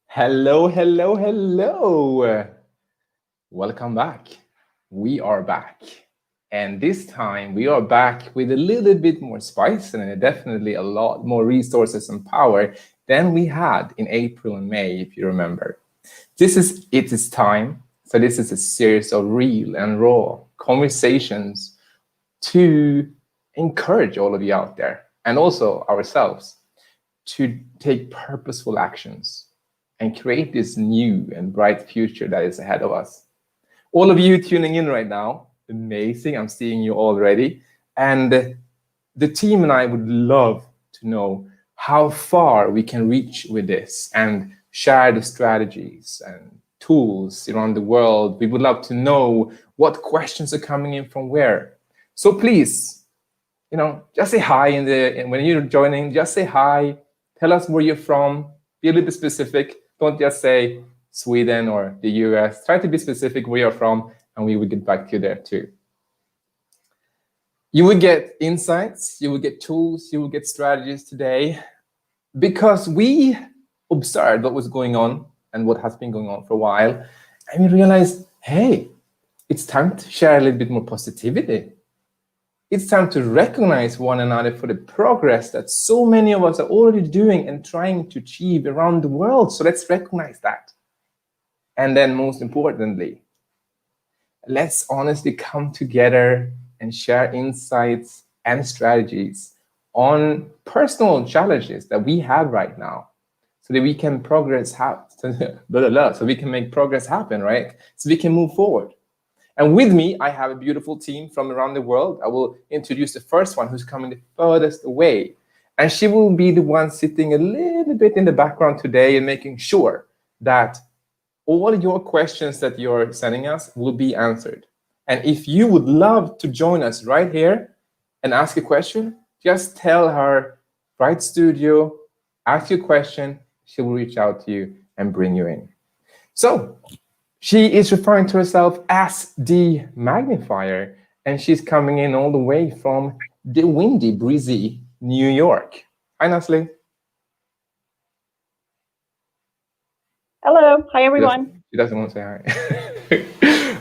Hello, hello, hello. Welcome back. We are back. And this time we are back with a little bit more spice and definitely a lot more resources and power than we had in April and May, if you remember. It is time. So this is a series of real and raw conversations to encourage all of you out there and also ourselves to take purposeful actions and create this new and bright future that is ahead of us. All of you tuning in right now, amazing. I'm seeing you already. And the team and I would love to know how far we can reach with this and share the strategies and tools around the world. We would love to know what questions are coming in from where. So please, just say hi when you're joining, just say hi. Tell us where you're from. Be a little bit specific. Don't just say Sweden or the US. Try to be specific where you're from, and we will get back to you there too. You will get insights, you will get tools, you will get strategies today, because we observed what was going on and what has been going on for a while, and we realized, hey, it's time to share a little bit more positivity. It's time to recognize one another for the progress that so many of us are already doing and trying to achieve around the world. So let's recognize that. And then most importantly, let's honestly come together and share insights and strategies on personal challenges that we have right now so that we can so we can make progress happen, right? So we can move forward. And with me, I have a beautiful team from around the world. I will introduce the first one who's coming the furthest away. And she will be the one sitting a little bit in the background today and making sure that all your questions that you're sending us will be answered. And if you would love to join us right here and ask a question, just tell her, Bright Studio, ask your question. She will reach out to you and bring you in. So, she is referring to herself as the magnifier, and she's coming in all the way from the windy, breezy New York. Hi, Nasli. Hello. Hi, everyone. She doesn't want to say hi.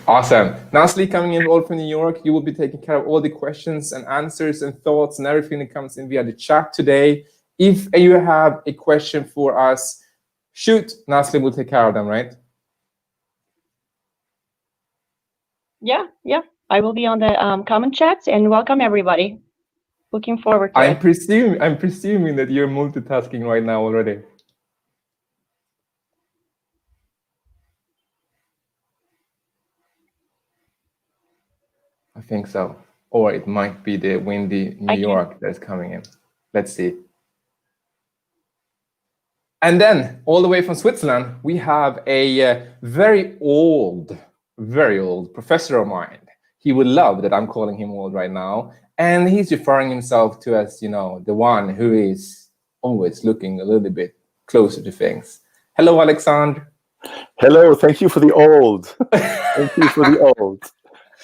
Awesome. Nasli coming in all from New York. You will be taking care of all the questions and answers and thoughts and everything that comes in via the chat today. If you have a question for us, shoot. Nasli will take care of them, right? Yeah. I will be on the comment chats, and welcome everybody. Looking forward to it. I'm presuming that you're multitasking right now already. I think so. Or it might be the windy New York that's coming in. Let's see. And then all the way from Switzerland, we have a very old professor of mine. He would love that I'm calling him old right now. And he's referring himself to as, the one who is always looking a little bit closer to things. Hello, Alexandre. Hello, thank you for the old. Thank you for the old.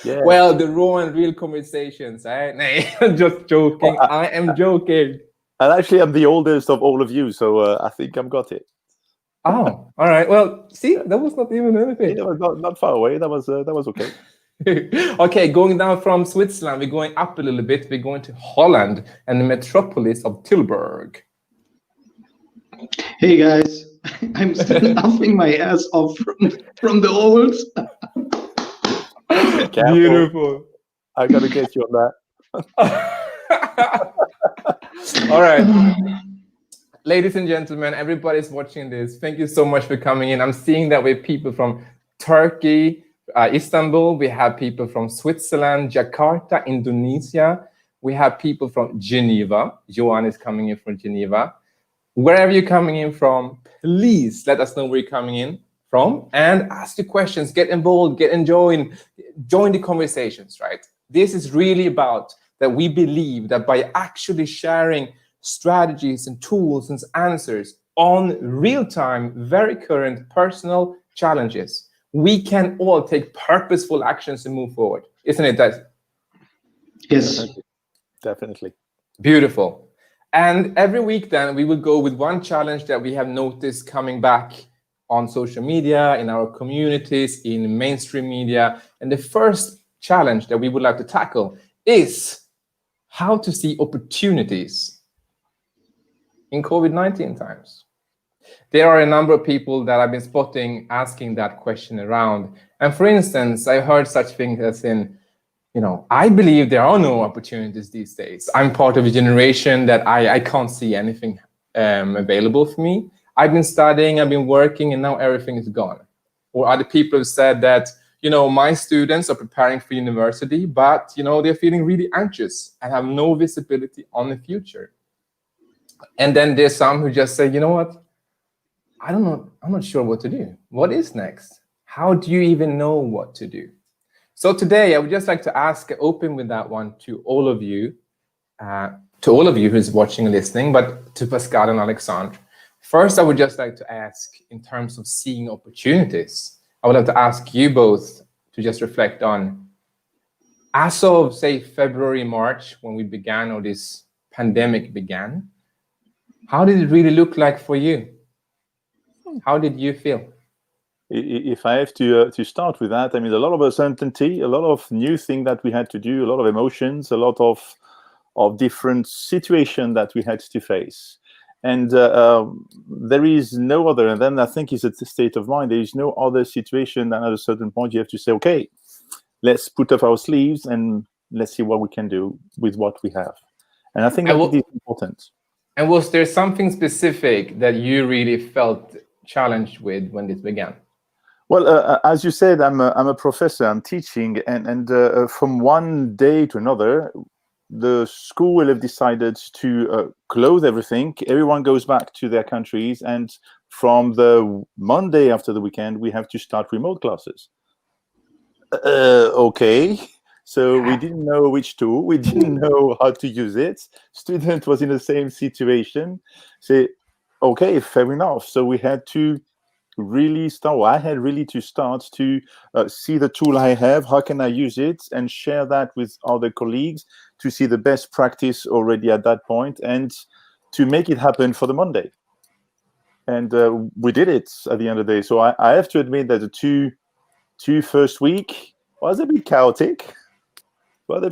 Yeah. Well, the raw and real conversations. I'm just joking. Well, I am joking. And actually, I'm the oldest of all of you, so I think I've got it. Oh, all right. Well, see, that was not even anything. That was not far away. That was okay. Okay, going down from Switzerland, we're going up a little bit. We're going to Holland and the metropolis of Tilburg. Hey guys, I'm still laughing my ass off from the old. Beautiful. I gotta get you on that. All right. Ladies and gentlemen, everybody's watching this. Thank you so much for coming in. I'm seeing that with people from Turkey, Istanbul. We have people from Switzerland, Jakarta, Indonesia. We have people from Geneva. Johan is coming in from Geneva. Wherever you're coming in from, please let us know where you're coming in from and ask your questions, get involved, join the conversations, right? This is really about that we believe that by actually sharing strategies and tools and answers on real-time, very current personal challenges, we can all take purposeful actions to move forward. Isn't it, Des? Yes. Definitely. Beautiful. And every week then we will go with one challenge that we have noticed coming back on social media, in our communities, in mainstream media. And the first challenge that we would like to tackle is how to see opportunities in COVID-19 times. There are a number of people that I've been spotting asking that question around. And for instance, I heard such things as I believe there are no opportunities these days. I'm part of a generation that I can't see anything available for me. I've been studying, I've been working, and now everything is gone. Or other people have said that, my students are preparing for university, but, they're feeling really anxious and have no visibility on the future. And then there's some who just say, you know what? I don't know. I'm not sure what to do. What is next? How do you even know what to do? So today, I would just like to open with that one to all of you who's watching and listening, but to Pascal and Alexandre. First, I would just like to ask, in terms of seeing opportunities, I would like to ask you both to just reflect on, as of, say, February, March, when we began, or this pandemic began, how did it really look like for you? How did you feel? If I have to start with that, I mean, a lot of uncertainty, a lot of new things that we had to do, a lot of emotions, a lot of different situations that we had to face. And there is no other, and then I think it's a state of mind, there is no other situation than at a certain point you have to say, okay, let's put up our sleeves and let's see what we can do with what we have. And I think that it is important. And was there something specific that you really felt challenged with when this began? Well, as you said, I'm a professor, I'm teaching, and from one day to another, the school will have decided to close everything. Everyone goes back to their countries, and from the Monday after the weekend, we have to start remote classes. Okay. So we didn't know which tool, we didn't know how to use it. Student was in the same situation. Say, okay, fair enough. So we had to really start, I had really to start to see the tool I have, how can I use it, and share that with other colleagues to see the best practice already at that point, and to make it happen for the Monday. And we did it at the end of the day. So I have to admit that the two first week was a bit chaotic. But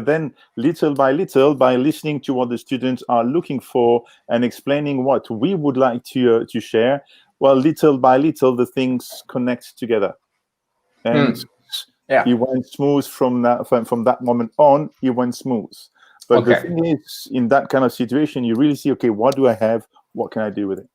then little by little, by listening to what the students are looking for and explaining what we would like to share, well, little by little, the things connect together. And it went smooth from that moment on, it went smooth. But the thing is, in that kind of situation, you really see, okay, what do I have? What can I do with it?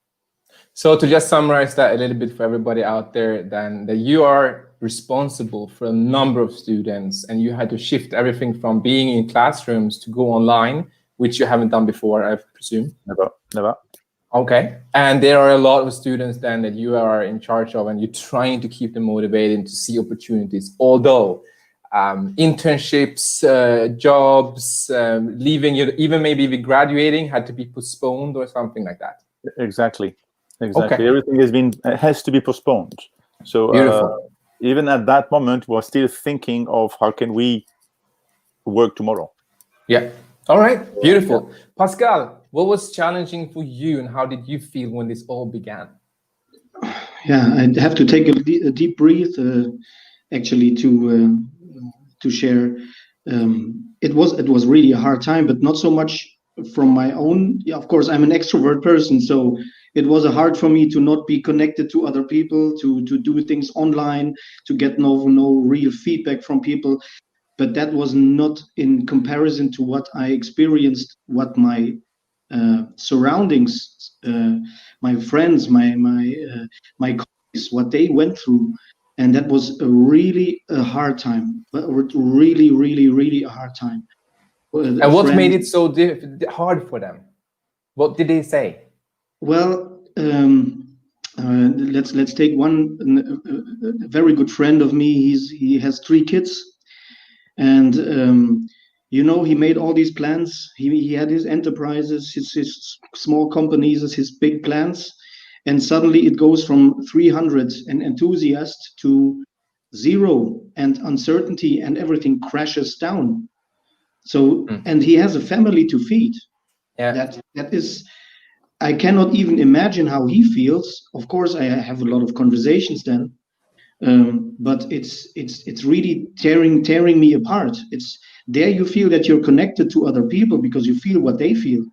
So to just summarize that a little bit for everybody out there, then, that you are responsible for a number of students, and you had to shift everything from being in classrooms to go online, which you haven't done before, I presume. Never. Okay. And there are a lot of students then that you are in charge of, and you're trying to keep them motivated and to see opportunities, although internships, jobs, leaving, even maybe graduating had to be postponed or something like that. Exactly. Everything has to be postponed. So even at that moment, we're still thinking of how can we work tomorrow. Yeah. All right. Beautiful. Pascal, what was challenging for you, and how did you feel when this all began? Yeah, I'd have to take a deep breath, actually, to share. It was really a hard time, but not so much from my own. Yeah, of course, I'm an extrovert person, so it was hard for me to not be connected to other people, to do things online, to get no real feedback from people. But that was not in comparison to what I experienced, what my surroundings, my friends, my colleagues, what they went through. And that was really a hard time, but really, really, really a hard time. And what made it so hard for them? What did they say? Well, let's take one a very good friend of me. He has 3 kids, and he made all these plans. He had his enterprises, his small companies, his big plans, and suddenly it goes from 300 enthusiasts to 0, and uncertainty, and everything crashes down. So, and he has a family to feed. Yeah. That is. I cannot even imagine how he feels. Of course, I have a lot of conversations then, but it's really tearing me apart. It's there you feel that you're connected to other people because you feel what they feel.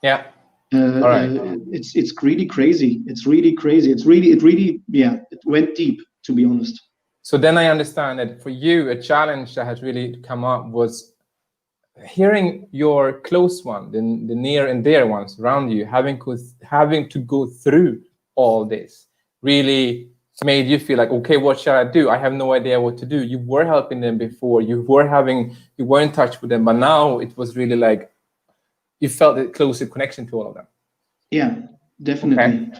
Yeah. All right. It's really crazy. It's really crazy. It really it went deep, to be honest. So then I understand that for you, a challenge that has really come up was hearing your close one, the near and dear ones around you, having to go through all this, really made you feel like, okay, what shall I do? I have no idea what to do. You were helping them before, you were in touch with them, but now it was really like you felt a closer connection to all of them. Yeah, definitely. Okay.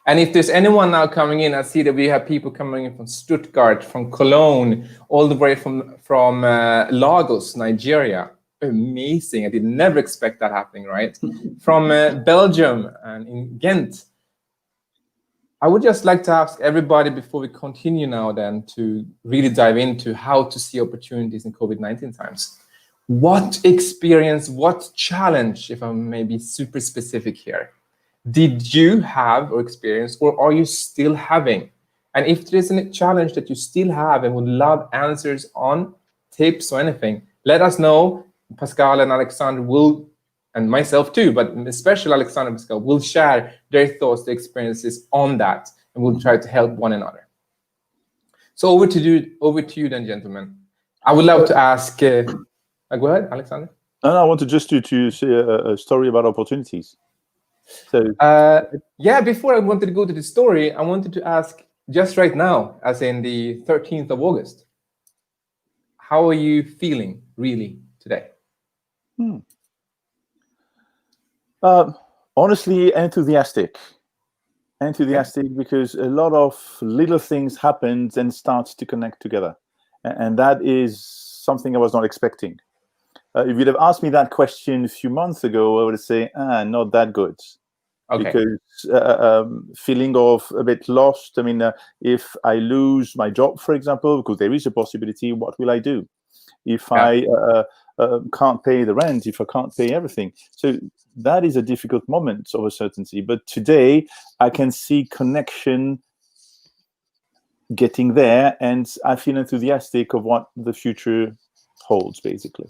And if there's anyone now coming in, I see that we have people coming in from Stuttgart, from Cologne, all the way from Lagos, Nigeria. Amazing. I did never expect that happening, right? From Belgium and in Ghent. I would just like to ask everybody before we continue now then to really dive into how to see opportunities in COVID-19 times. What experience, what challenge, if I may be super specific here, did you have or experience, or are you still having? And if there is a challenge that you still have and would love answers on, tips or anything, let us know. Pascal and Alexander will, and myself too, but especially Alexander and Pascal, will share their thoughts, their experiences on that, and we'll try to help one another. So over to you then, gentlemen. I would love to ask, go ahead, Alexander. And I wanted just to say a story about opportunities. So before I wanted to go to the story, I wanted to ask just right now, as in the 13th of August, how are you feeling really today? Honestly, enthusiastic because a lot of little things happened and start to connect together. And that is something I was not expecting. If you'd have asked me that question a few months ago, I would say, not that good. Okay. Because feeling of a bit lost. I mean, if I lose my job, for example, because there is a possibility, what will I do? If I can't pay the rent, if I can't pay everything. So that is a difficult moment of uncertainty. But today I can see connection getting there, and I feel enthusiastic of what the future holds, basically.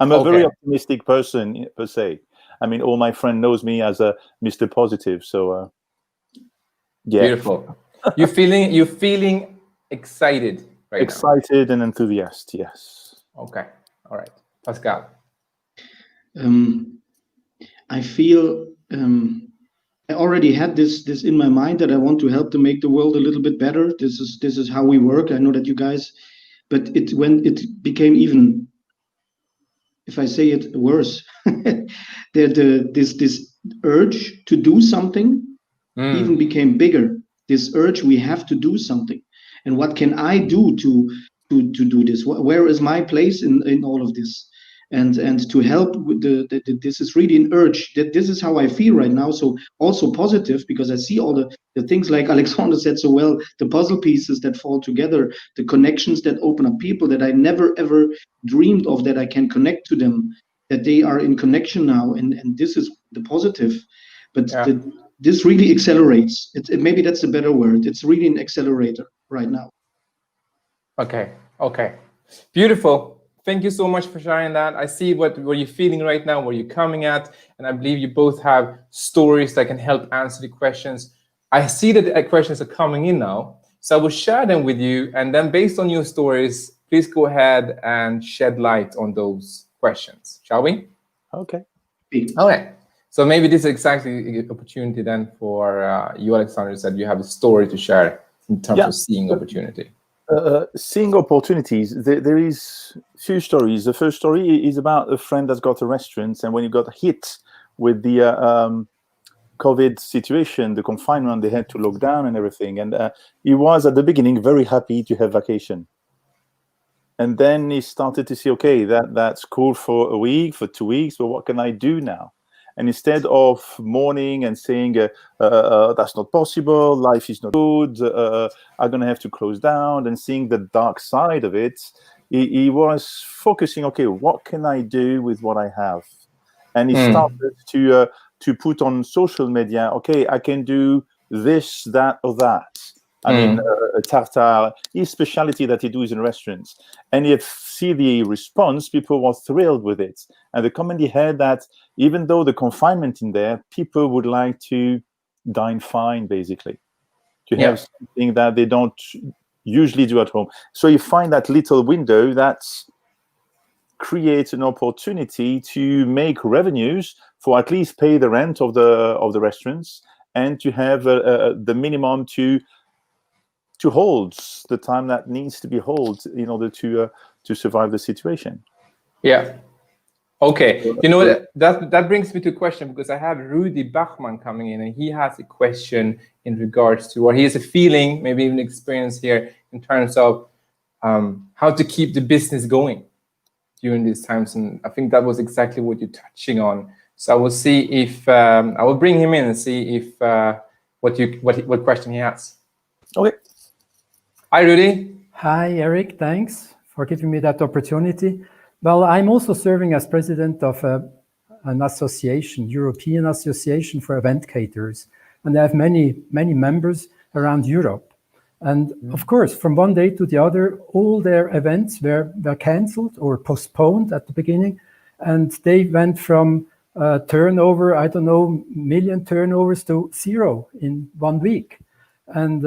I'm a very optimistic person, per se. I mean, all my friends knows me as a Mr. Positive. So, yeah. Beautiful. You're feeling excited right now. Excited and enthusiastic, yes. Okay. All right. Pascal. I feel I already had this in my mind that I want to help to make the world a little bit better. This is how we work. I know that you guys, but when it became even, if I say it, worse, this urge to do something even became bigger. This urge, we have to do something, and what can I do to do this? Where is my place in all of this? And to help with this is really an urge. That this is how I feel right now. So also positive, because I see all the things like Alexander said so well, the puzzle pieces that fall together, the connections that open up, people that I never ever dreamed of, that I can connect to them, that they are in connection now, and this is the positive. But this really accelerates. Maybe that's a better word. It's really an accelerator right now. Okay. Beautiful. Thank you so much for sharing that. I see what you're feeling right now, where you're coming at, and I believe you both have stories that can help answer the questions. I see that the questions are coming in now, so I will share them with you, and then based on your stories, please go ahead and shed light on those questions, shall we? Okay. All right. So maybe this is exactly an opportunity then for you, Alexander, said you have a story to share in terms of seeing opportunity. Seeing opportunities, there is few stories. The first story is about a friend that's got a restaurant, and when he got hit with the COVID situation, the confinement, they had to lock down and everything. And he was at the beginning very happy to have vacation. And then he started to see, okay, that's cool for a week, for 2 weeks, but what can I do now? And instead of mourning and saying, that's not possible, life is not good, I'm going to have to close down, and seeing the dark side of it, he was focusing, okay, what can I do with what I have? And he started to to put on social media, okay, I can do this, that, or that. I mean, a tartare, his specialty that he does in restaurants. And you see the response, people were thrilled with it. And the comment he had that even though the confinement in there, people would like to dine fine, basically, to have something that they don't usually do at home. So you find that little window that creates an opportunity to make revenues for at least pay the rent of the restaurants and to have the minimum to hold the time that needs to be held in order to survive the situation. Yeah. Okay. You know, that brings me to a question, because I have Rudy Bachmann coming in, and he has a question in regards to, or he has a feeling, maybe even experience here in terms of how to keep the business going during these times. And I think that was exactly what you're touching on. So I will see if I will bring him in and see if what question he has. Okay. Hi, Rudy. Hi, Eric. Thanks for giving me that opportunity. Well, I'm also serving as president of an association, European Association for Event Caterers, and I have many members around Europe. And of course, from one day to the other, all their events were cancelled or postponed at the beginning, and they went from turnover, I don't know, million turnovers to zero in 1 week. And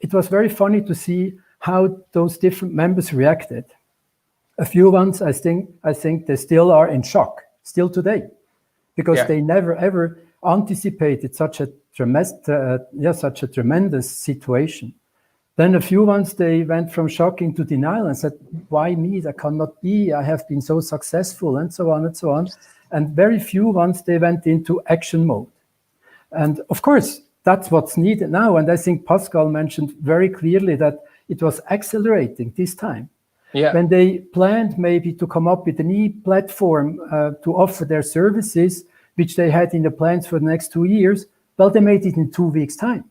it was very funny to see how those different members reacted. A few ones, I think they still are in shock, still today, because they never ever anticipated such a tremendous situation. Then a few ones, they went from shock into denial and said, "Why me? That cannot be. I have been so successful," and so on and so on. And very few ones, they went into action mode. And of course, that's what's needed now. And I think Pascal mentioned very clearly that it was accelerating this time. Yeah. When they planned maybe to come up with an e-platform to offer their services, which they had in the plans for the next 2 years, well, they made it in 2 weeks' time.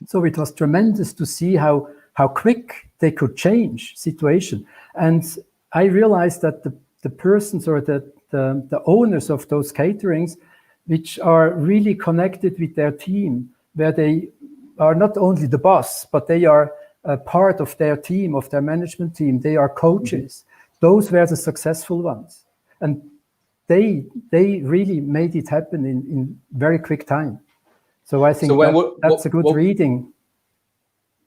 So it was tremendous to see how quick they could change situation. And I realized that the persons or the owners of those caterings, which are really connected with their team, where they are not only the boss, but they are a part of their team, of their management team. They are coaches. Those were the successful ones. And they really made it happen in very quick time. So I think that's a good reading.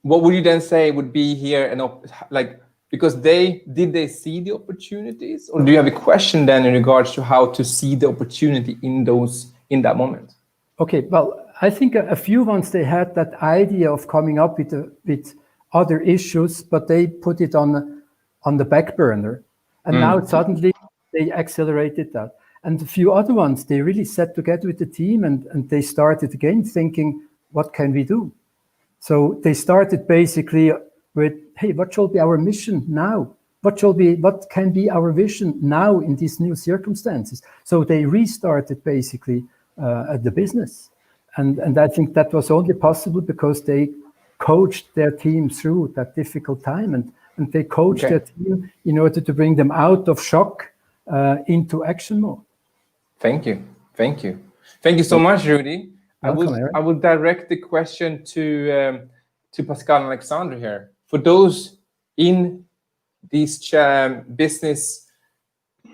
What would you then say would be here, because did they see the opportunities, or do you have a question then in regards to how to see the opportunity in that moment? Okay, well, I think a few ones, they had that idea of coming up with other issues, but they put it on the back burner, and now suddenly they accelerated that. And a few other ones, they really sat together with the team and they started again thinking, what can we do? So they started basically with, hey, what shall be our mission now? What can be our vision now in these new circumstances? So they restarted basically the business. And I think that was only possible because they coached their team through that difficult time, and they coached their team in order to bring them out of shock into action mode. Thank you so much, Rudy. Welcome, I will direct the question to Pascal and Alexandre here. For those in these business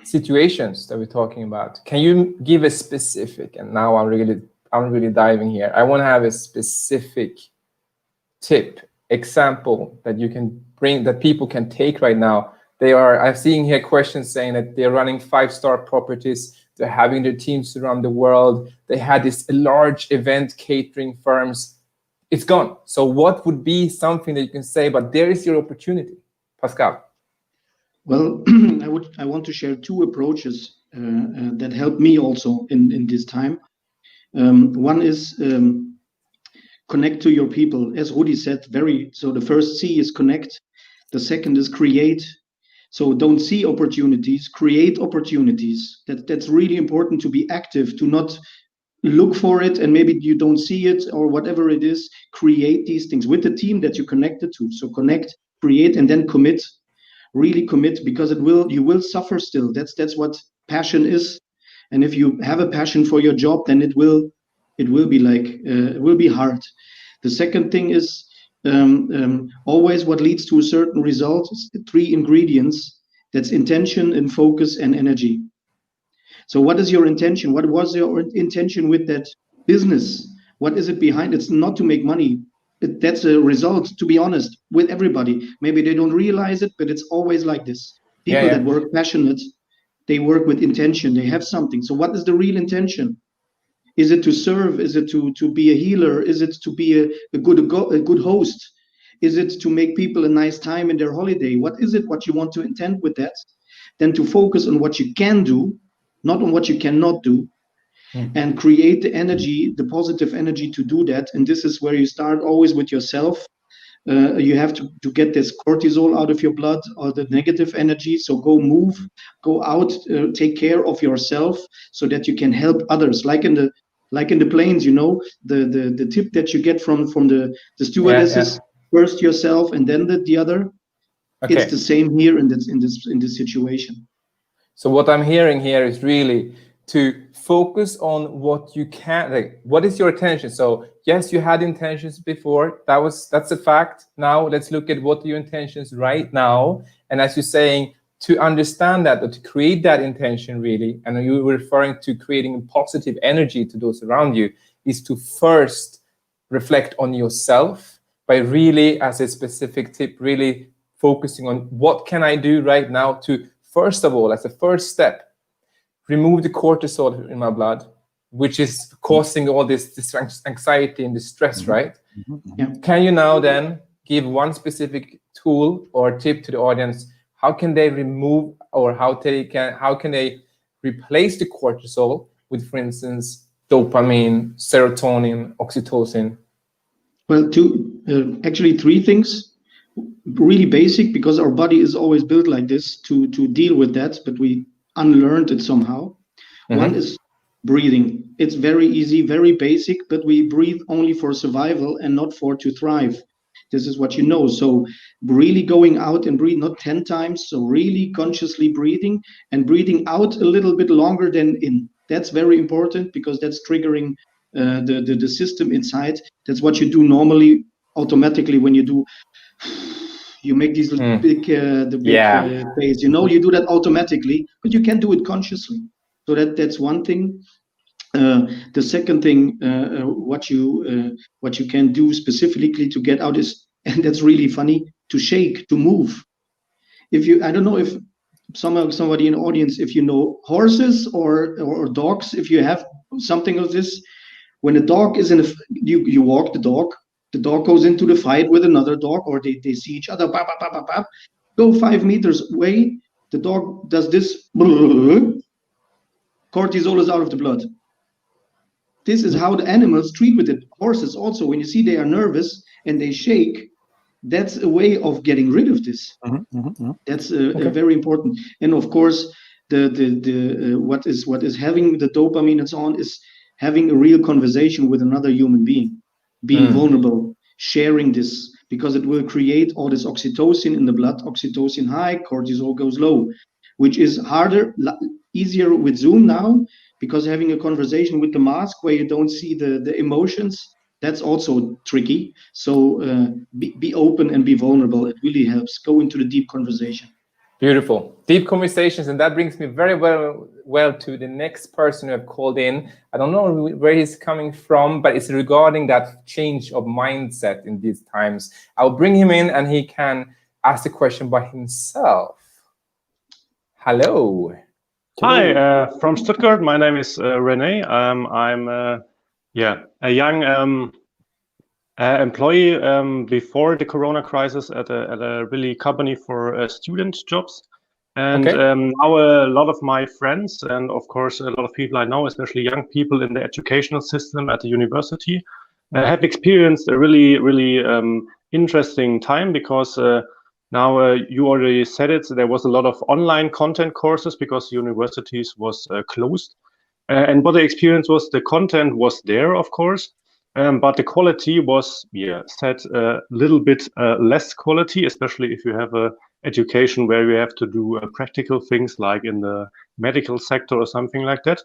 situations that we're talking about, can you give a specific? And now I'm really diving here. I want to have a specific tip, example that you can bring, that people can take right now. I'm seeing here questions saying that they're running 5-star properties. They're having their teams around the world. They had this large event catering firms. It's gone. So what would be something that you can say, but there is your opportunity? Pascal. Well, I want to share 2 approaches that helped me also in this time. One is connect to your people. As Rudi said, so the first C is connect. The second is create. So don't see opportunities, create opportunities. That's really important, to be active, to not look for it and maybe you don't see it or whatever it is. Create these things with the team that you're connected to. So connect, create, and then commit. Really commit, because you will suffer still. That's what passion is. And if you have a passion for your job, then it will be like it will be hard. The second thing is always what leads to a certain result is the 3 ingredients. That's intention and focus and energy. So what is your intention? What was your intention with that business? What is it behind? It's not to make money. That's a result, to be honest, with everybody. Maybe they don't realize it, but it's always like this. People that work passionate, they work with intention. They have something. So what is the real intention? Is it to serve? Is it to be a healer? Is it to be a good host? Is it to make people a nice time in their holiday? What is it, what you want to intend with that? Then to focus on what you can do, not on what you cannot do, and create the energy, the positive energy to do that. And this is where you start always with yourself. You have to get this cortisol out of your blood, or the negative energy. So go move, go out, take care of yourself so that you can help others. Like in the planes, the tip that you get from the stewardesses, first yourself and then the other. Okay. It's the same here in this situation. So what I'm hearing here is really to focus on what you can, like, what is your intention? So yes, you had intentions before, that's a fact. Now let's look at what are your intentions right now. And as you're saying, to understand that, or to create that intention really, and you were referring to creating a positive energy to those around you, is to first reflect on yourself by really, as a specific tip, really focusing on what can I do right now to, first of all, as a first step, remove the cortisol in my blood, which is causing all this anxiety and this right? Yeah. Can you now then give one specific tool or tip to the audience? How can they remove, or how can they replace the cortisol with, for instance, dopamine, serotonin, oxytocin? Well, actually 3 things. Really basic, because our body is always built like this to deal with that, but we unlearned it somehow. One is breathing. It's very easy, very basic, but we breathe only for survival and not to thrive. This is what you know. So really going out and breathe, not 10 times. So really consciously breathing and breathing out a little bit longer than in. That's very important, because that's triggering the system inside. That's what you do normally, automatically, when you make these big phase. You do that automatically, but you can do it consciously. So that's one thing. The second thing, what you can do specifically to get out is, and that's really funny, to shake, to move. I don't know if somebody in the audience, if you know horses or dogs, if you have something of this, when a dog is you walk the dog goes into the fight with another dog, or they see each other, go 5 meters away, the dog does this, cortisol is out of the blood. This is how the animals treat with it. Horses also, when you see they are nervous and they shake, that's a way of getting rid of this. That's very important. And of course, what is having the dopamine and so on is having a real conversation with another human being, being vulnerable, sharing this, because it will create all this oxytocin in the blood. Oxytocin high, cortisol goes low, which is easier with Zoom now, because having a conversation with the mask where you don't see the emotions, that's also tricky. So be open and be vulnerable. It really helps. Go into the deep conversation. Beautiful. Deep conversations. And that brings me very well to the next person who have called in. I don't know where he's coming from, but it's regarding that change of mindset in these times. I'll bring him in and he can ask the question by himself. Hello. Hi, from Stuttgart. My name is Rene. I'm a young employee before the Corona crisis at a really company for student jobs. And now a lot of my friends, and of course a lot of people I know, especially young people in the educational system at the university, have experienced a really, really interesting time, because now you already said it, there was a lot of online content courses because universities was closed. And what the experience was, the content was there, of course, but the quality was set a little bit less quality, especially if you have a education where you have to do practical things like in the medical sector or something like that.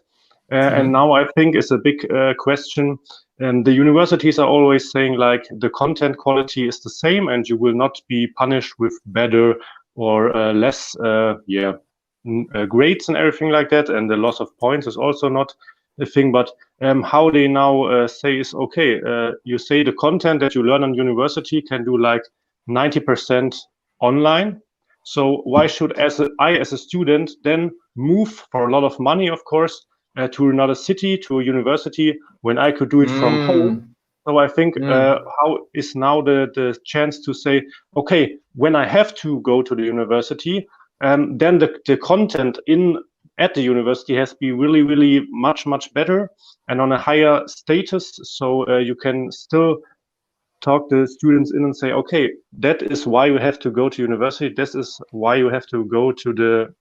And now I think it's a big question. And the universities are always saying like the content quality is the same, and you will not be punished with better or less grades and everything like that. And the loss of points is also not a thing. But how they now say is, okay, you say the content that you learn on university can do like 90% online. So why should I as a student then move for a lot of money, of course, to another city, to a university, when I could do it from home? So I think how is now the chance to say, okay, when I have to go to the university, then the content at the university has to be really, really much better and on a higher status. So you can still talk the students in and say, okay, that is why you have to go to university. This is why you have to go to the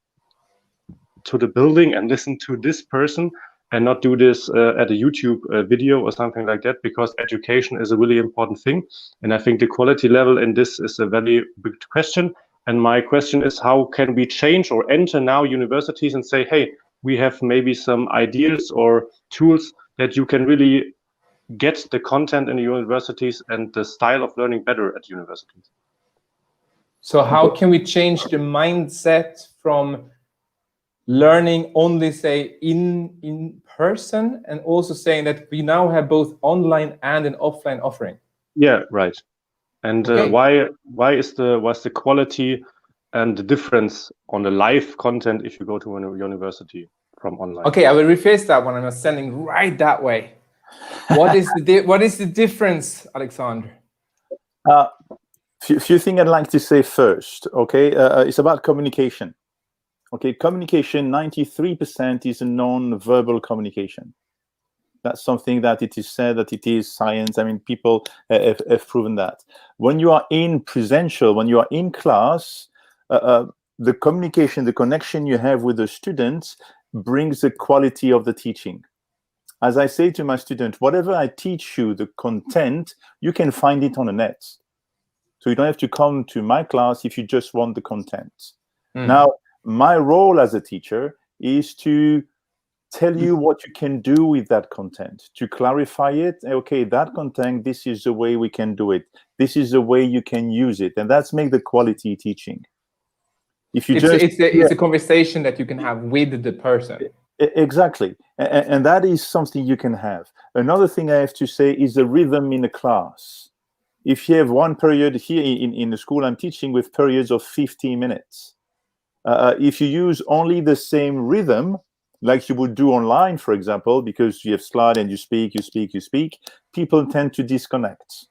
building and listen to this person, and not do this at a YouTube video or something like that, because education is a really important thing. And I think the quality level in this is a very big question. And my question is, how can we change or enter now universities and say, hey, we have maybe some ideas or tools that you can really get the content in the universities and the style of learning better at universities. So how can we change the mindset from learning only, say, in person, and also saying that we now have both online and an offline offering? Yeah, right. And why was the quality and the difference on the live content if you go to a university from online? Okay, I will rephrase that one. I'm sending right that way. What is the difference, Alexander? Few things I'd like to say first. Okay, it's about communication. Okay, communication, 93% is a non-verbal communication. That's something that it is said that it is science. I mean, people have proven that. When you are in presential, when you are in class, the communication, the connection you have with the students brings the quality of the teaching. As I say to my students, whatever I teach you, the content, you can find it on the net. So you don't have to come to my class if you just want the content. Now, my role as a teacher is to tell you what you can do with that content, to clarify it. Okay, that content, this is the way we can do it. This is the way you can use it. And that's make the quality teaching. If you it's a conversation that you can have with the person. Exactly. And that is something you can have. Another thing I have to say is the rhythm in a class. If you have one period here in the school I'm teaching with periods of 15 minutes, if you use only the same rhythm, like you would do online, for example, because you have slide and you speak, people tend to disconnect.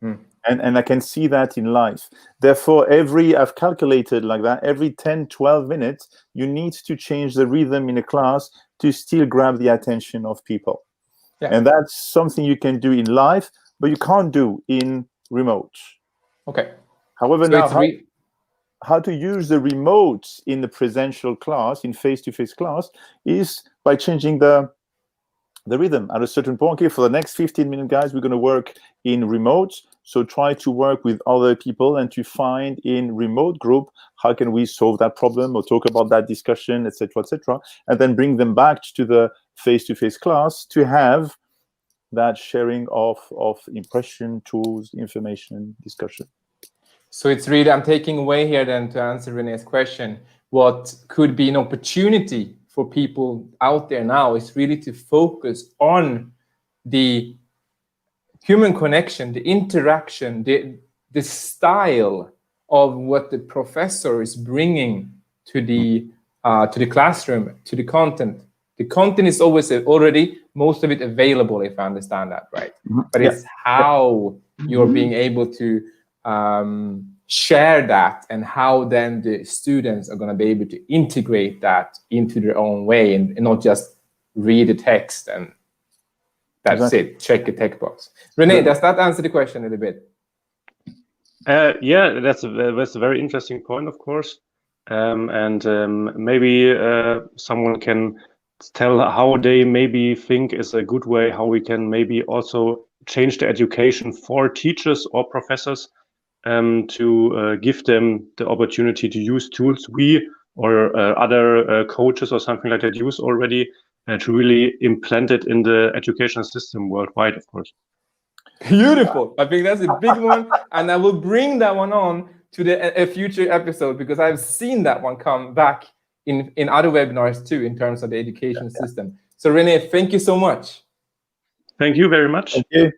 And I can see that in life. Therefore, I've calculated like that, every 10, 12 minutes, you need to change the rhythm in a class to still grab the attention of people. Yeah. And that's something you can do in live, but you can't do in remote. Okay. However, so now how to use the remote in the presential class, in face-to-face class, is by changing the rhythm. At a certain point, okay, for the next 15 minutes, guys, we're going to work in remote. So try to work with other people and to find in remote group, how can we solve that problem or talk about that discussion, etc., and then bring them back to the face-to-face class to have that sharing of impression, tools, information, discussion. So it's really, I'm taking away here then to answer René's question, what could be an opportunity for people out there now is really to focus on the human connection, the interaction, the style of what the professor is bringing to the classroom, to the content. The content is always already, most of it available, if I understand that right. But it's how you're being able to share that, and how then the students are going to be able to integrate that into their own way, and not just read the text and that's it, check a text box. René, does that answer the question a little bit? Yeah, that's a very interesting point, of course. And maybe someone can tell how they maybe think is a good way, how we can maybe also change the education for teachers or professors, to give them the opportunity to use tools we or other coaches or something like that use already, to really implant it in the educational system worldwide, of course. Beautiful. I think that's a big one, and I will bring that one on to a future episode, because I've seen that one come back in other webinars too, in terms of the education system. So Rene, thank you so much. Thank you very much. Thank you.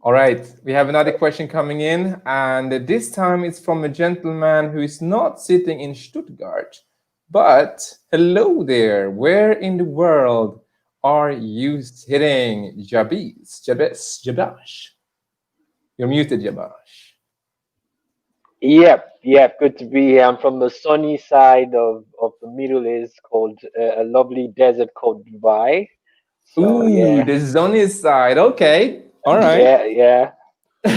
All right, we have another question coming in, and this time it's from a gentleman who is not sitting in Stuttgart, but hello there. Where in the world are you sitting, Jabash? You're muted, Jabash. Yep, good to be here. I'm from the sunny side of the Middle East, called a lovely desert called Dubai. So, Ooh, yeah. the sunny side. Okay, all right. Yeah.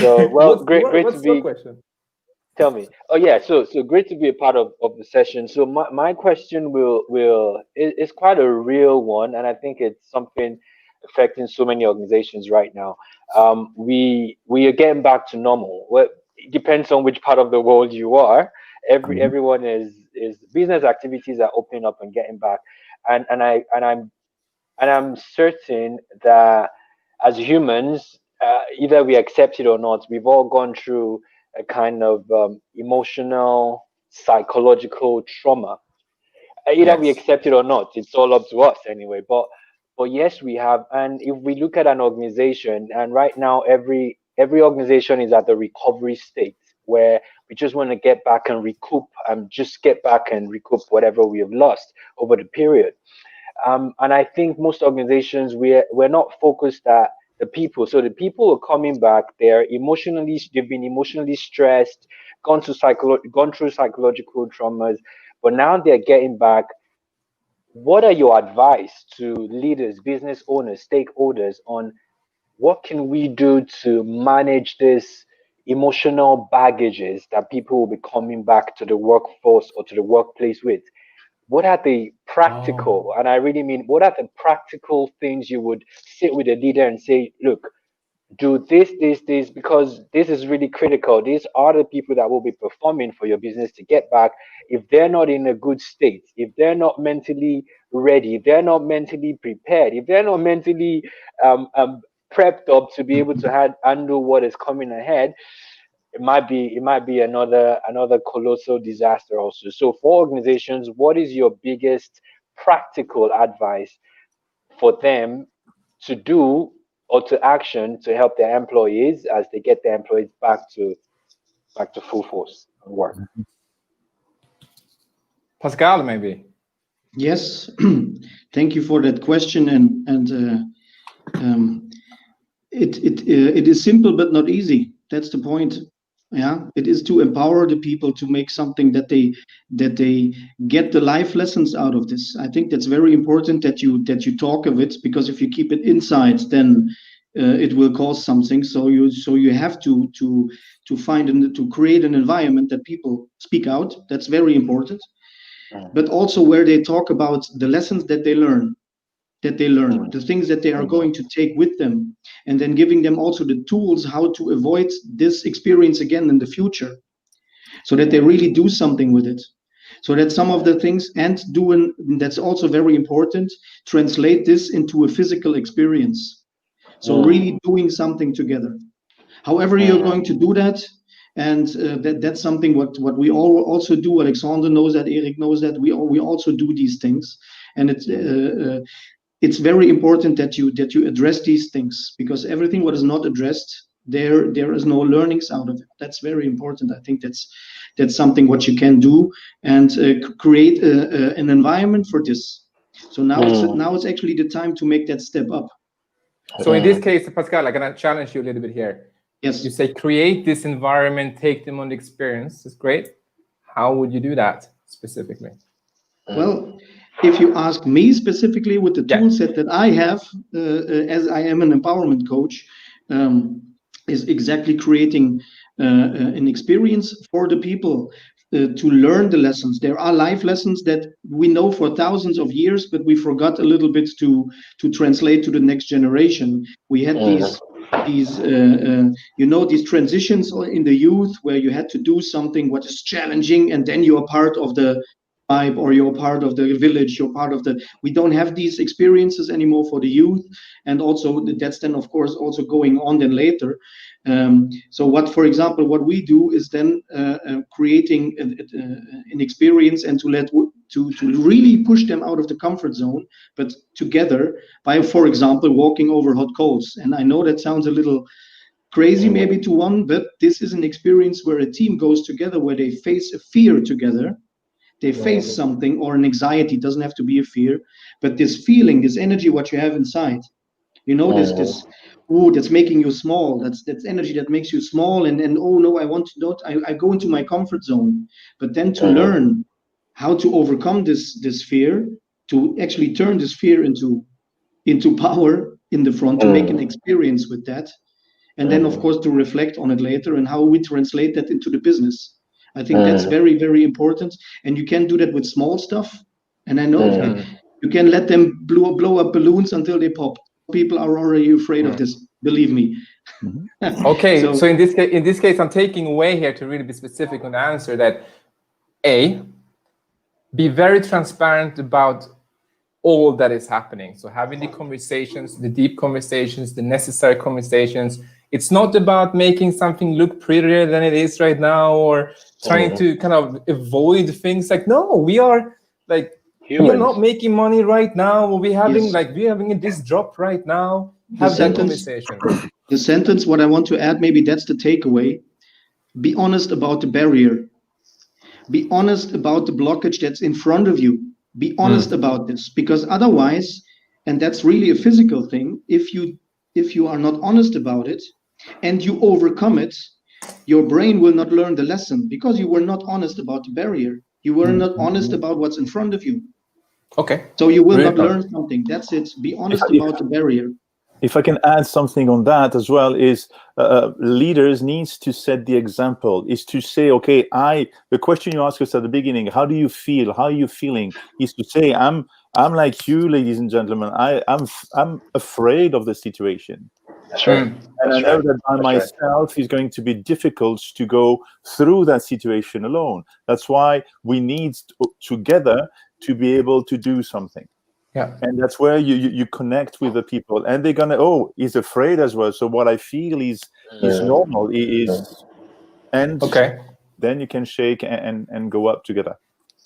So, well, great what's to your be. question? Tell me. Oh, yeah. So great to be a part of the session. So my question is quite a real one, and I think it's something affecting so many organizations right now. We are getting back to normal. Well, it depends on which part of the world you are. Everyone is business activities are opening up and getting back, and I'm certain that as humans, either we accept it or not, we've all gone through a kind of emotional, psychological trauma. Either we Yes. accept it or not, it's all up to us anyway. But yes, we have. And if we look at an organization, and right now every organization is at the recovery state, where we just want to get back and recoup, whatever we have lost over the period. And I think most organizations, we're not focused at the people. So the people are coming back. They've been emotionally stressed, gone through psychological traumas, but now they're getting back. What are your advice to leaders, business owners, stakeholders on what can we do to manage this emotional baggages that people will be coming back to the workforce or to the workplace with? What are the practical, and I really mean, what are the practical things you would sit with a leader and say, look, do this, because this is really critical. These are the people that will be performing for your business to get back. If they're not in a good state, if they're not mentally ready, if they're not mentally prepared, if they're not mentally prepped up to be able to handle what is coming ahead, it might be another colossal disaster also. So for organizations, what is your biggest practical advice for them to do or to action to help their employees as they get their employees back to full force and work? Pascal, maybe. Yes, thank you for that question. It is simple but not easy. That's the point. Yeah, it is to empower the people to make something that they get the life lessons out of this. I think that's very important that you talk of it, because if you keep it inside, then it will cause something. So you have to find to create an environment that people speak out. That's very important. But also where they talk about the lessons that they learn, the things that they are going to take with them, and then giving them also the tools how to avoid this experience again in the future, so that they really do something with it. So that some of the things, and that's also very important, translate this into a physical experience. So really doing something together. However you're going to do that, and that's something what we all also do. Alexander knows that, Eric knows that, we also do these things, and it's very important that you address these things, because everything what is not addressed, there is no learnings out of it. That's very important. I think that's something what you can do, and create an environment for this. So now it's actually the time to make that step up. So in this case, Pascal, I'm gonna challenge you a little bit here. Yes. You say create this environment, take them on the experience. That's great. How would you do that specifically? Well, if you ask me specifically, with the tool set that I have, as I am an empowerment coach, is exactly creating an experience for the people to learn the lessons. There are life lessons that we know for thousands of years, but we forgot a little bit to translate to the next generation. We had these transitions in the youth where you had to do something what is challenging, and then you are part of the tribe, or you're part of the village, you're part of the, we don't have these experiences anymore for the youth. And also that's then of course also going on then later. So what, for example, what we do is then creating an experience and to really push them out of the comfort zone, but together by, for example, walking over hot coals. And I know that sounds a little crazy maybe to one, but this is an experience where a team goes together, where they face a fear together. They face something, or an anxiety, doesn't have to be a fear, but this feeling, this energy, what you have inside, you know, this oh, that's making you small. That's energy that makes you small, and oh no, I want to not. I go into my comfort zone, but then to learn how to overcome this fear, to actually turn this fear into power in the front, to make an experience with that, and then of course to reflect on it later and how we translate that into the business. I think that's very, very important, and you can do that with small stuff. And I know you can let them blow up balloons until they pop. People are already afraid of this, believe me. Okay, so in this case, I'm taking away here, to really be specific on the answer, that be very transparent about all that is happening. So having the conversations, the deep conversations, the necessary conversations. It's not about making something look prettier than it is right now, or trying to kind of avoid things. Like, no, we are like, we are not making money right now. We're having this drop right now. Have that conversation. The sentence, what I want to add, maybe that's the takeaway. Be honest about the barrier. Be honest about the blockage that's in front of you. Be honest about this, because otherwise, and that's really a physical thing, if you are not honest about it and you overcome it, your brain will not learn the lesson, because you were not honest about the barrier. You were not honest about what's in front of you. Okay. So you will not learn something. That's it. Be honest about the barrier. If I can add something on that as well, is leaders needs to set the example, is to say, okay, the question you asked us at the beginning, how do you feel? How are you feeling? Is to say, I'm like you, ladies and gentlemen, I'm afraid of the situation. That's right. And I know that by myself is going to be difficult to go through that situation alone. That's why we need together to be able to do something. Yeah. And that's where you connect with the people, and they're gonna, he's afraid as well. So what I feel is normal. And then you can shake and go up together.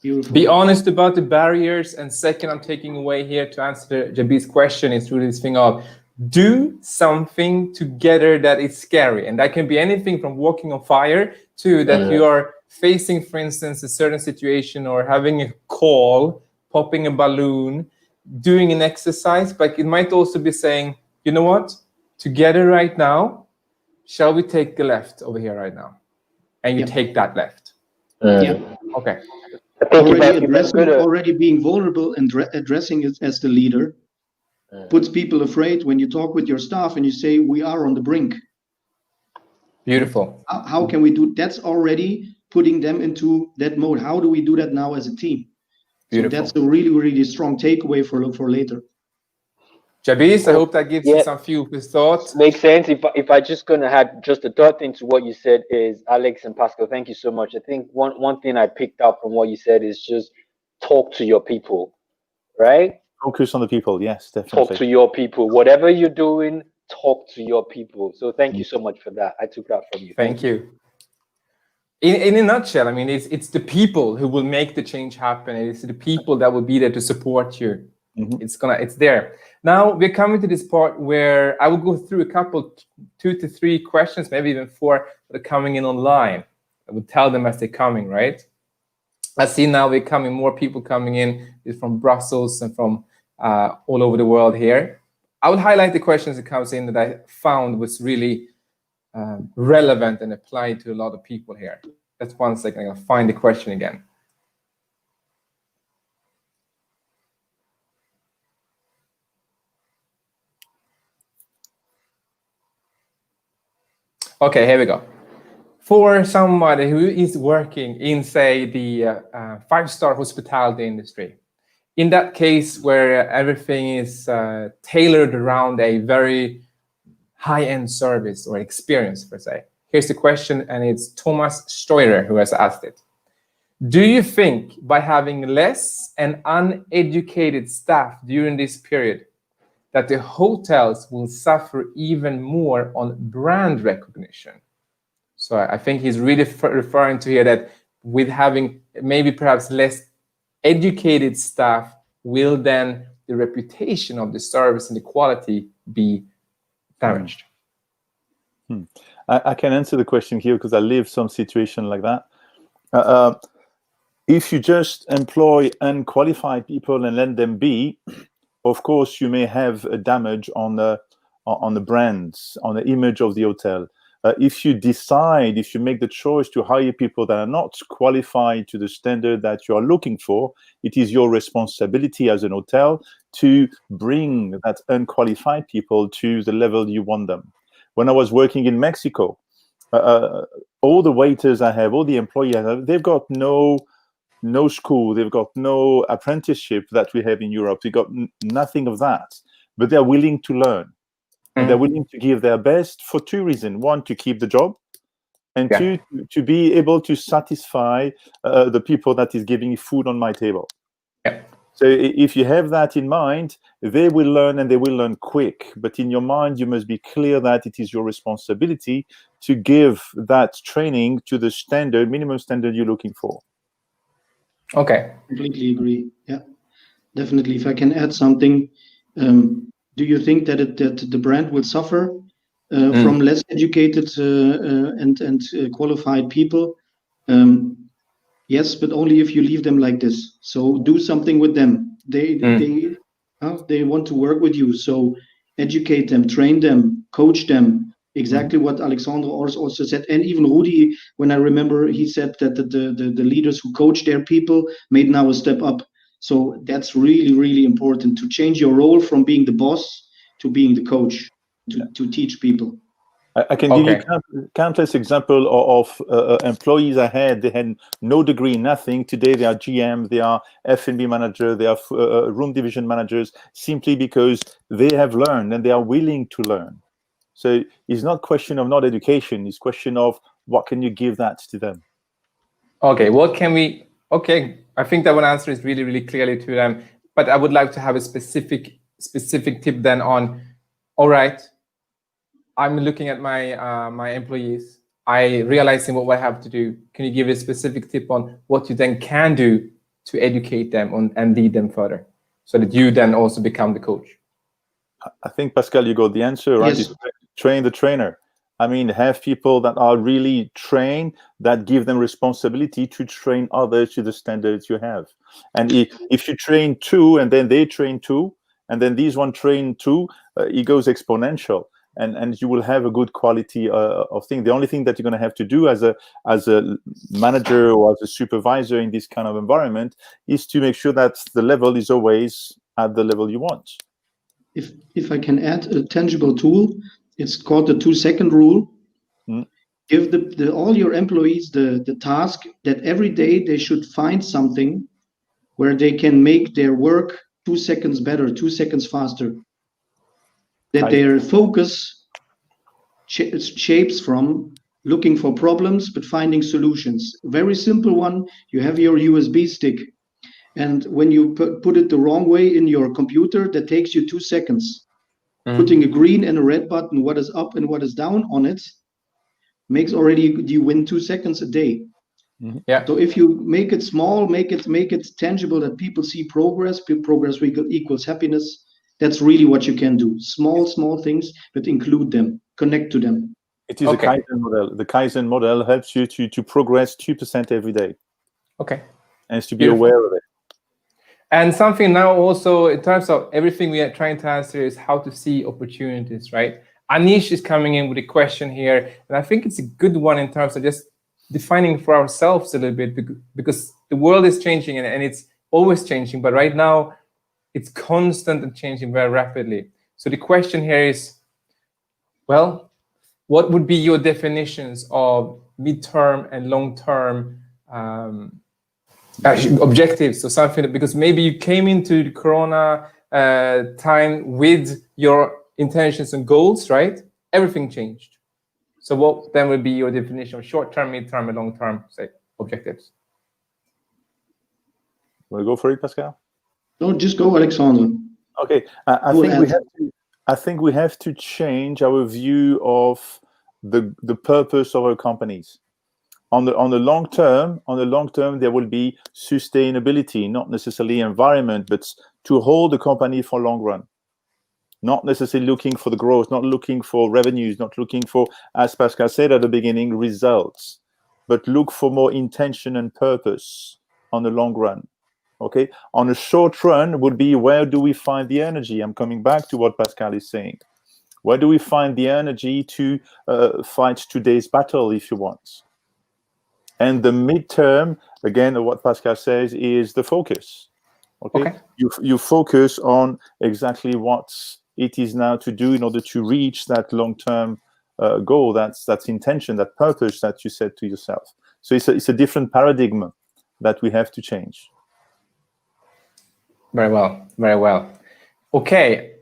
Beautiful. Be honest about the barriers. And second, I'm taking away here to answer JB's question is really this thing of do something together that is scary. And that can be anything from walking on fire to that you are facing, for instance, a certain situation, or having a call, popping a balloon, doing an exercise. But it might also be saying, you know what, together right now, shall we take the left over here right now? And you take that left. Okay. Already being vulnerable and addressing it as the leader puts people afraid. When you talk with your staff and you say, we are on the brink. Beautiful. How can we do? That's already putting them into that mode. How do we do that now as a team? Beautiful. So that's a really, really strong takeaway for later. Jabis, I hope that gives you some few thoughts. Makes sense. If I just gonna add just a third thing to what you said is, Alex and Pascal, thank you so much. I think one thing I picked up from what you said is just talk to your people, right? Focus on the people. Yes, definitely. Talk to your people. Whatever you're doing, talk to your people. So thank you so much for that. I took that from you. Thank you. In a nutshell, I mean, it's the people who will make the change happen. It's the people that will be there to support you. It's there. Now we're coming to this part where I will go through a couple, 2 to 3 questions, maybe even 4 that are coming in online. I would tell them as they're coming, right? I see now more people coming in from Brussels and from all over the world here. I will highlight the questions that comes in that I found was really relevant and applied to a lot of people here. That's 1 second. I'm gonna find the question again. Okay, here we go. For somebody who is working in, say, the 5-star hospitality industry, in that case where everything is tailored around a very high-end service or experience, per se. Here's the question, and it's Thomas Steurer who has asked it. Do you think by having less and uneducated staff during this period that the hotels will suffer even more on brand recognition? So I think he's really referring to here that with having maybe perhaps less educated staff, will then the reputation of the service and the quality be damaged? I can answer the question here because I live some situation like that. If you just employ unqualified people and let them be, of course, you may have a damage on the brands, on the image of the hotel. If you make the choice to hire people that are not qualified to the standard that you are looking for, it is your responsibility as an hotel to bring that unqualified people to the level you want them. When I was working in Mexico, all the waiters I have, all the employees I have, they've got no school, they've got no apprenticeship that we have in Europe. They got nothing of that, but they're willing to learn. And they're willing to give their best for two reasons. One, to keep the job, and two, to be able to satisfy the people that is giving food on my table. Yeah. So if you have that in mind, they will learn, and they will learn quick. But in your mind, you must be clear that it is your responsibility to give that training to the standard, minimum standard you're looking for. Okay. Completely agree. Yeah, definitely. If I can add something, do you think that the brand will suffer from less educated and qualified people? Yes, but only if you leave them like this. So do something with them. They want to work with you. So educate them, train them, coach them. Exactly what Alexandre also said, and even Rudi. When I remember, he said that the leaders who coach their people made now a step up. So that's really, really important to change your role from being the boss to being the coach, to teach people. I can give you countless examples of employees I had. They had no degree, nothing. Today they are GM, they are F&B manager, they are room division managers, simply because they have learned and they are willing to learn. So it's not question of not education. It's question of what can you give that to them. Okay, what can we? Okay, I think that one answer is really, really clearly to them. But I would like to have a specific tip then on. All right, I'm looking at my my employees. I realizing what I have to do. Can you give a specific tip on what you then can do to educate them and lead them further, so that you then also become the coach? I think, Pascal, you got the answer, right? Yes. Train the trainer. I mean, have people that are really trained, that give them responsibility to train others to the standards you have. And if you train two and then they train two, and then these one train two, it goes exponential. And you will have a good quality of thing. The only thing that you're going to have to do as a manager or as a supervisor in this kind of environment is to make sure that the level is always at the level you want. If I can add a tangible tool, it's called the 2-second rule. Give all your employees the task that every day they should find something where they can make their work 2 seconds better, 2 seconds faster. That their focus shapes from looking for problems, but finding solutions. Very simple one. You have your USB stick. And when you put it the wrong way in your computer, that takes you 2 seconds. Putting a green and a red button, what is up and what is down on it, makes already you win 2 seconds a day. Yeah. So if you make it small, make it tangible, that people see progress. Progress equals happiness. That's really what you can do. Small things, but include them, connect to them. It is a Kaizen model. The Kaizen model helps you to progress 2% every day. Okay. And it's to be aware of it. And something now also in terms of everything we are trying to answer is how to see opportunities, right? Anish is coming in with a question here, and I think it's a good one in terms of just defining for ourselves a little bit, because the world is changing and it's always changing, but right now it's constant and changing very rapidly. So the question here is, well, what would be your definitions of mid-term and long-term objectives? So something that, because maybe you came into the Corona time with your intentions and goals, right? Everything changed. So what then would be your definition of short-term, mid-term, and long-term, say, objectives? Want to go for it, Pascal? No, just go, Alexander. Okay, I think we have to change our view of the purpose of our companies. On the long term, there will be sustainability, not necessarily environment, but to hold the company for long run. Not necessarily looking for the growth, not looking for revenues, not looking for, as Pascal said at the beginning, results, but look for more intention and purpose on the long run. Okay, on a short run would be, where do we find the energy? I'm coming back to what Pascal is saying. Where do we find the energy to fight today's battle, if you want? And the midterm, again, what Pascal says, is the focus. Okay. You focus on exactly what it is now to do in order to reach that long-term goal. That's intention, that purpose that you set to yourself. So it's a different paradigm that we have to change. Very well, very well. Okay.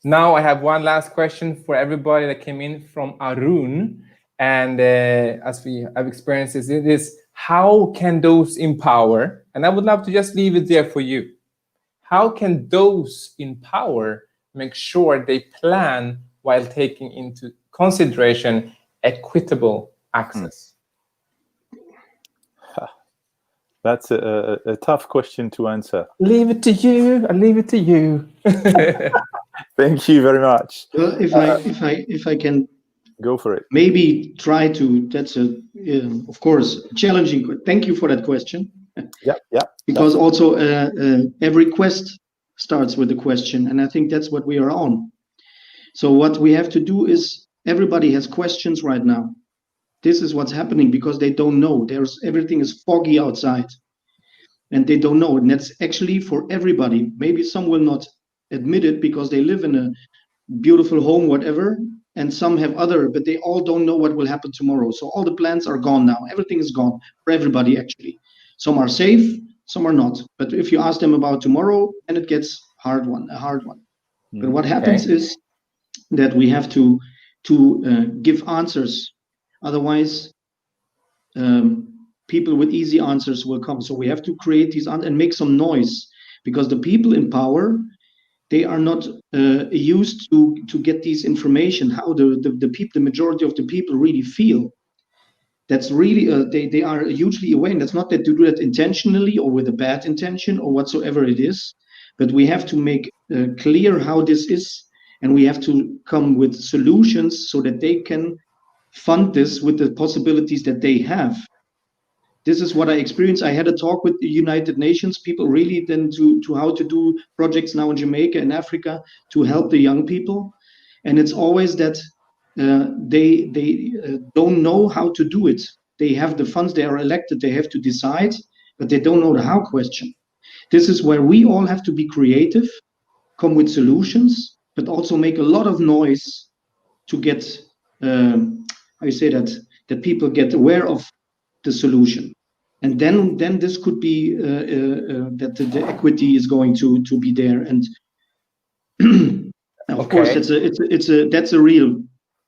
Now I have one last question for everybody that came in from Arun. And as we have experiences, it is, how can those empower? And I would love to just leave it there for you. How can those in power make sure they plan while taking into consideration equitable access? That's a tough question to answer. Leave it to you. I leave it to you. Thank you very much. Well, if I can go for it. Maybe try to. That's of course challenging. Thank you for that question. Yeah. Because also every quest starts with a question, and I think that's what we are on. So what we have to do is, everybody has questions right now. This is what's happening because they don't know. Everything is foggy outside, and they don't know. And that's actually for everybody. Maybe some will not admit it because they live in a beautiful home, whatever, and some have other, but they all don't know what will happen tomorrow. So all the plans are gone now. Everything is gone for everybody, actually. Some are safe, some are not. But if you ask them about tomorrow, then it gets a hard one. But what happens is that we have to give answers. Otherwise, people with easy answers will come. So we have to create these and make some noise, because the people in power, they are not used to get these information, how the people, the majority of the people really feel. That's really, they are hugely aware. And that's not that they do that intentionally or with a bad intention or whatsoever it is, but we have to make clear how this is, and we have to come with solutions so that they can fund this with the possibilities that they have. This is what I experienced. I had a talk with the United Nations people, really then to how to do projects now in Jamaica and Africa to help the young people. And it's always that they don't know how to do it. They have the funds, they are elected, they have to decide, but they don't know the how question. This is where we all have to be creative, come with solutions, but also make a lot of noise to get, how you say that people get aware of the solution. And then this could be that the equity is going to be there. And of course, that's a real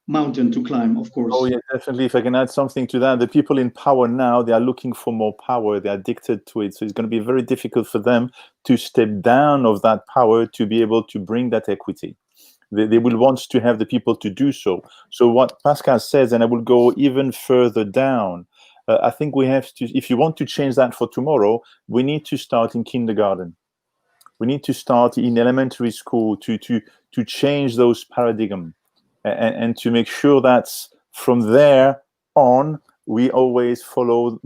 mountain to climb, of course. Oh yeah, definitely. If I can add something to that, the people in power now, they are looking for more power. They're addicted to it. So it's going to be very difficult for them to step down of that power to be able to bring that equity. They will want to have the people to do so. So what Pascal says, and I will go even further down, I think we have to, if you want to change that for tomorrow, we need to start in kindergarten. We need to start in elementary school to change those paradigms and to make sure that from there on, we always follow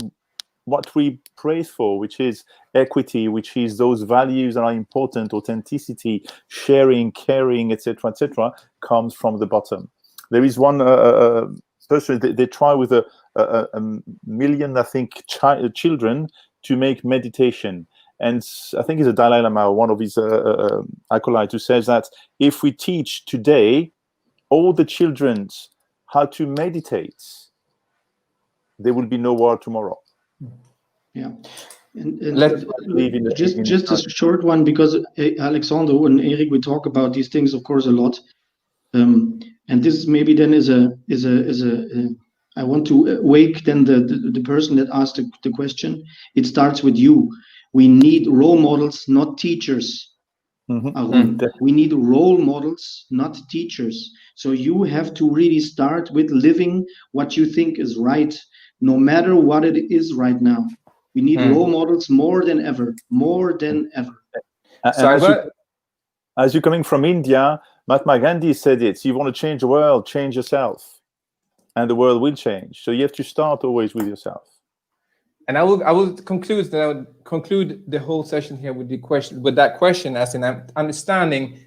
what we praise for, which is equity, which is those values that are important, authenticity, sharing, caring, etc., comes from the bottom. There is one person, they try with a million, I think, children to make meditation. And I think it's a Dalai Lama, one of his acolytes, who says that if we teach today all the children how to meditate, there will be no war tomorrow. Yeah. And just a short one, because Alexander and Eric, we talk about these things, of course, a lot. And this maybe then is a I want to wake then the person that asked the question. It starts with you. We need role models, not teachers. Arun. We need role models, not teachers. So you have to really start with living what you think is right, no matter what it is right now. We need role models more than ever, more than ever. So as you're coming from India, Mahatma Gandhi said it. You want to change the world, change yourself, and the world will change. So you have to start always with yourself. And I will conclude the whole session here with that question as an understanding.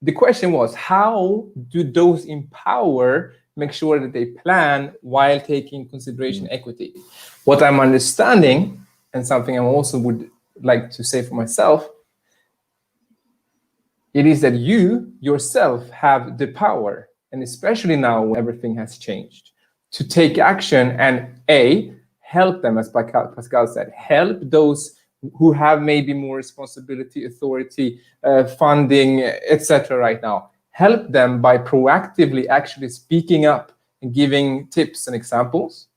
The question was, how do those in power make sure that they plan while taking consideration equity? What I'm understanding, and something I also would like to say for myself, it is that you yourself have the power, and especially now when everything has changed, to take action and help them, as Pascal said, help those who have maybe more responsibility, authority, funding, etc. right now. Help them by proactively actually speaking up and giving tips and examples,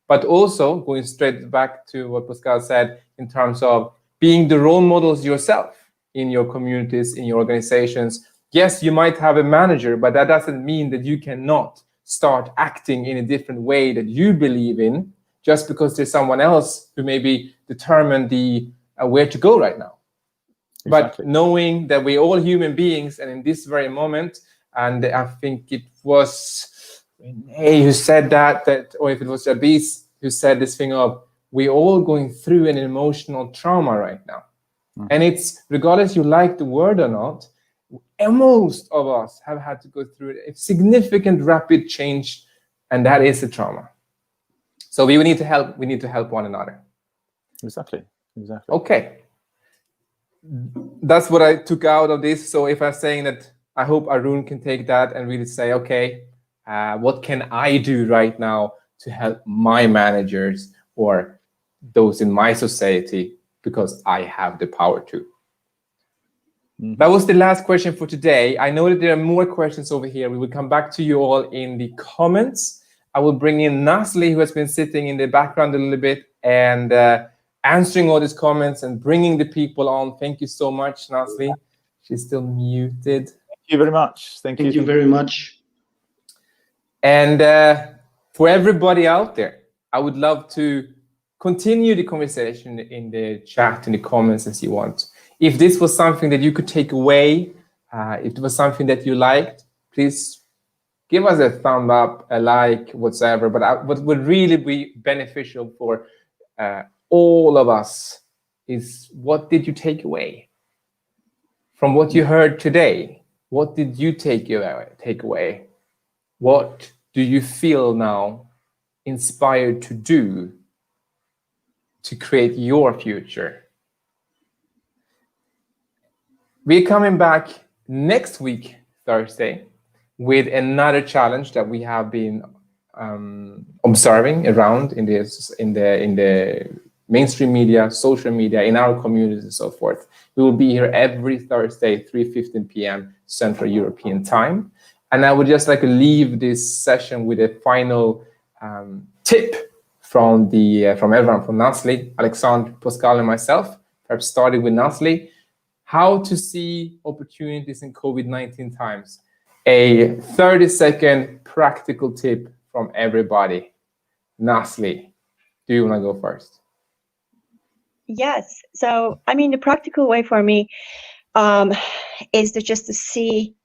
but also going straight back to what Pascal said in terms of being the role models yourself in your communities, in your organizations. Yes, you might have a manager, but that doesn't mean that you cannot start acting in a different way that you believe in, just because there's someone else who maybe determined where to go right now. Exactly. But knowing that we're all human beings, and in this very moment, and I think it was Renee who said that, or if it was Jabis who said this thing of, we're all going through an emotional trauma right now. And it's, regardless you like the word or not, most of us have had to go through a significant rapid change, and that is a trauma. So we need to help one another. Exactly. Okay. That's what I took out of this. So if I'm saying that, I hope Arun can take that and really say, okay, what can I do right now to help my managers or those in my society, because I have the power to. That was the last question for today. I know that there are more questions over here. We will come back to you all in the comments. I will bring in Nasli, who has been sitting in the background a little bit and answering all these comments and bringing the people on. Thank you so much, Nasli. She's still muted. Thank you very much. Thank you very much. And for everybody out there, I would love to continue the conversation in the chat, in the comments as you want. If this was something that you could take away, if it was something that you liked, please give us a thumb up, a like, whatever. But what would really be beneficial for all of us is, what did you take away from what you heard today? What did you take away? What do you feel now inspired to do to create your future? We're coming back next week, Thursday, with another challenge that we have been observing around in the mainstream media, social media, in our communities and so forth. We will be here every Thursday, 3:15 p.m. Central European Time. And I would just like to leave this session with a final tip from everyone, from Nasli, Alexandre, Pascal, and myself. Perhaps starting with Nasli, how to see opportunities in COVID-19 times. A 30-second practical tip from everybody. Nasli, do you want to go first? Yes. So, I mean, the practical way for me is to see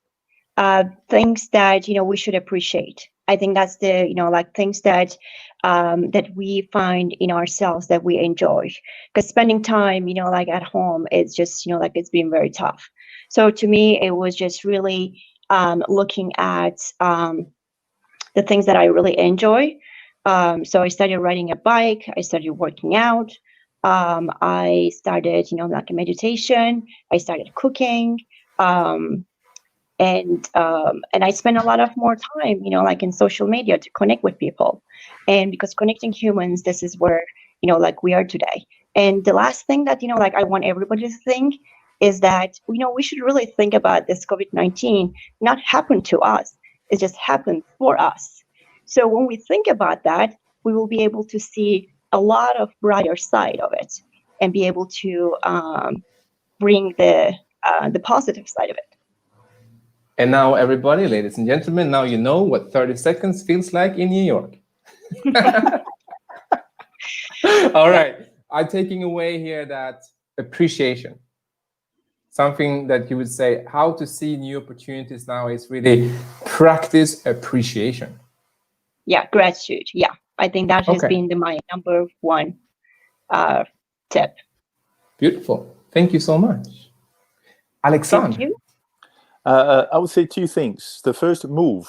things that, we should appreciate. I think that's the, like things that that we find in ourselves that we enjoy. Because spending time, like at home, it's just, like it's been very tough. So to me, it was just really looking at the things that I really enjoy. So I started riding a bike. I started working out. I started, like a meditation. I started cooking. And I spend a lot of more time, like in social media to connect with people. And because connecting humans, this is where, like we are today. And the last thing that, like I want everybody to think is that, we should really think about this COVID-19 not happen to us. It just happened for us. So when we think about that, we will be able to see a lot of brighter side of it and be able to bring the positive side of it. And now, everybody, ladies and gentlemen, now you know what 30 seconds feels like in New York. All right. I'm taking away here that appreciation. Something that you would say, how to see new opportunities now is really practice appreciation. Yeah, gratitude. Yeah, I think that has been my number one tip. Beautiful. Thank you so much. Alexandre. Thank you. I would say two things. The first, move.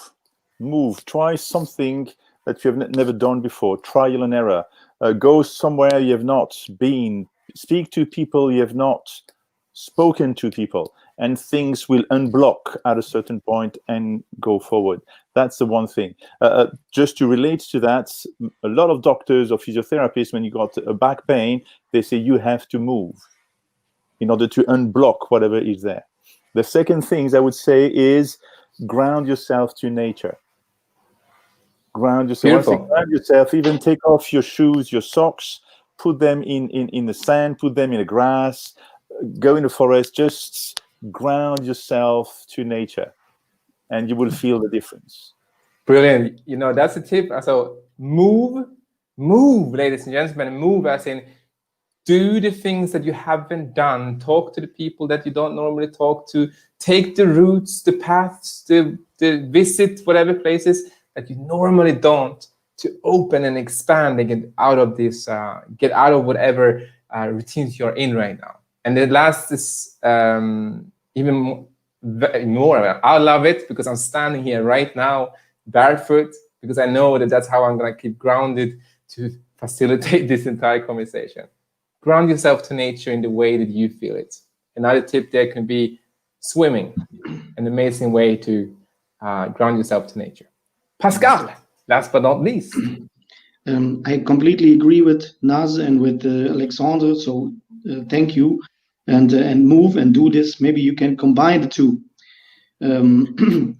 Try something that you have never done before. Trial and error. Go somewhere you have not been. Speak to people you have not spoken to people, and things will unblock at a certain point and go forward. That's the one thing. Just to relate to that, a lot of doctors or physiotherapists, when you got a back pain, they say you have to move in order to unblock whatever is there. The second thing I would say is ground yourself to nature. Ground yourself. Ground yourself. Even take off your shoes, your socks, put them in the sand, put them in the grass, go in the forest. Just ground yourself to nature, and you will feel the difference. Brilliant. You know, that's a tip. So move, ladies and gentlemen. Move as in do the things that you haven't done. Talk to the people that you don't normally talk to. Take the routes, the paths, the visit whatever places that you normally don't, to open and expand and get out of this, get out of whatever routines you're in right now. And the last is even more. I love it because I'm standing here right now barefoot, because I know that that's how I'm going to keep grounded to facilitate this entire conversation. Ground yourself to nature in the way that you feel it. Another tip there can be swimming, an amazing way to ground yourself to nature. Pascal, last but not least. I completely agree with Naz and with Alexandre. So thank you, and move and do this. Maybe you can combine the two.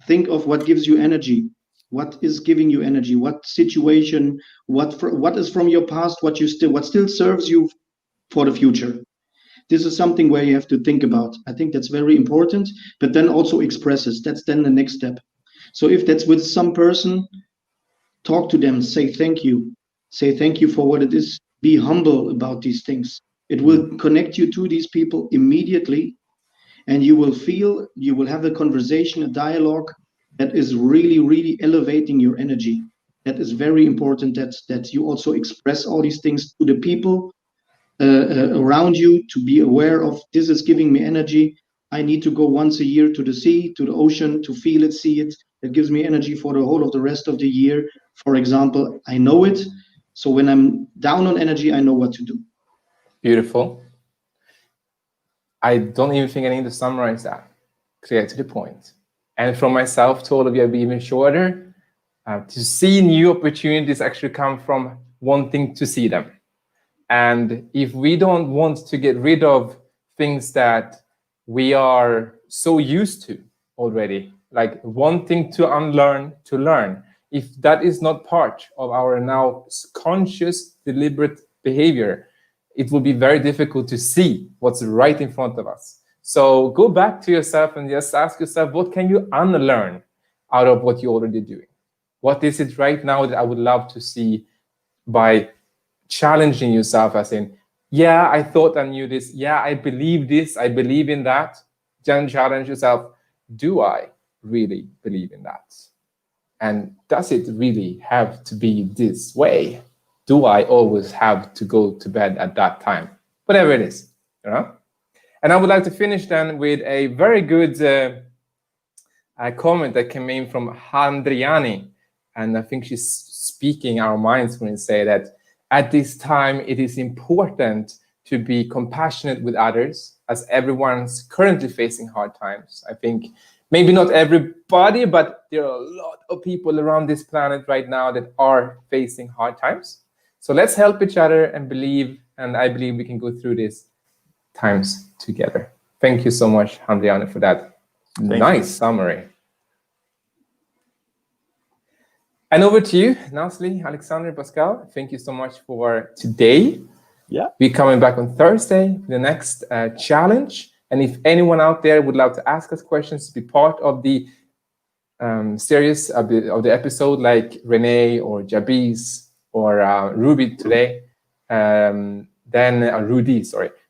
Think of what gives you energy. What is giving you energy? What situation? What is from your past? What still serves you for the future? This is something where you have to think about. I think that's very important. But then also expresses. That's then the next step. So if that's with some person, talk to them. Say thank you. Say thank you for what it is. Be humble about these things. It will connect you to these people immediately, and you will have a conversation, a dialogue that is really, really elevating your energy. That is very important, that you also express all these things to the people around you, to be aware of, this is giving me energy. I need to go once a year to the sea, to the ocean, to feel it, see it. It gives me energy for the whole of the rest of the year. For example, I know it. So when I'm down on energy, I know what to do. Beautiful. I don't even think I need to summarize that. Clear to the point. And from myself to all of you, I'll be even shorter. To see new opportunities actually come from wanting to see them. And if we don't want to get rid of things that we are so used to already, like wanting to unlearn to learn, if that is not part of our now conscious, deliberate behavior, it will be very difficult to see what's right in front of us. So go back to yourself and just ask yourself, what can you unlearn out of what you're already doing? What is it right now that I would love to see by challenging yourself, as in, yeah, I thought I knew this. Yeah, I believe this. I believe in that. Then challenge yourself. Do I really believe in that? And does it really have to be this way? Do I always have to go to bed at that time? Whatever it is, you know? And I would like to finish then with a very good comment that came in from Handriani. And I think she's speaking our minds when we say that at this time, it is important to be compassionate with others, as everyone's currently facing hard times. I think maybe not everybody, but there are a lot of people around this planet right now that are facing hard times. So let's help each other and believe, and I believe we can go through these times together. Thank you so much, Handriana, for that nice summary. And over to you, Nasli, Alexander, Pascal. Thank you so much for today. Yeah. We're coming back on Thursday for the next challenge. And if anyone out there would love to ask us questions, be part of the series of the episode, like Renee or Jabiz or Ruby today,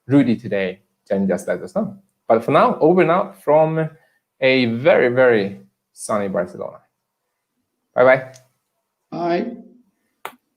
Rudy today, then just let us know. But for now, over and out from a very, very sunny Barcelona. Bye-bye. Bye.